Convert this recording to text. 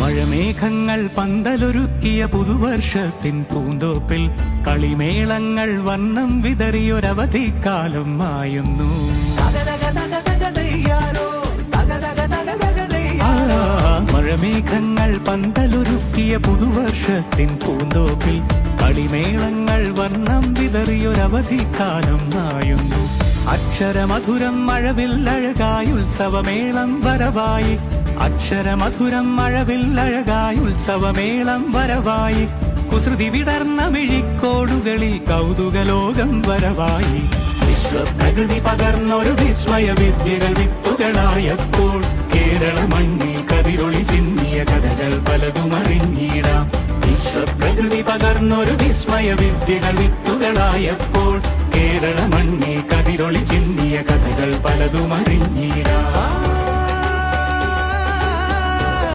മഴമേഘങ്ങൾ പന്തലൊരുക്കിയ പുതുവർഷത്തിൻ പൂന്തോപ്പിൽ കളിമേളങ്ങൾ വർണ്ണം വിതറിയൊരവധിക്കാലം മായുന്നു. മഴമേഘങ്ങൾ പന്തലൊരുക്കിയ പുതുവർഷത്തിൻ പൂന്തോപ്പിൽ കളിമേളങ്ങൾ വർണ്ണം വിതറിയൊരവധിക്കാലം മായുന്നു. അക്ഷരമധുരം മഴവില്ലഴകായി ഉത്സവമേളം വരവായി. അക്ഷരമധുരം മഴവില്ലഴകായി ഉത്സവമേളം വരവായി. കുസൃതി വിടർന്ന മിഴിക്കോടുകളിൽ കൗതുകലോകം വരവായി. വിശ്വപ്രകൃതി പകർന്നൊരു വിസ്മയ വിദ്യകൾ വിത്തുകളായപ്പോൾ കേരള മണ്ണിൽ കതിരൊളി ചിന്നിയ കഥകൾ പലതും അറിഞ്ഞിടാം. വിശ്വപ്രകൃതി പകർന്നൊരു വിസ്മയ വിദ്യകൾ വിത്തുകളായപ്പോൾ കേരള മണ്ണിൽ കതിരൊളി ചിന്നിയ കഥകൾ പലതും അറിഞ്ഞിടാം.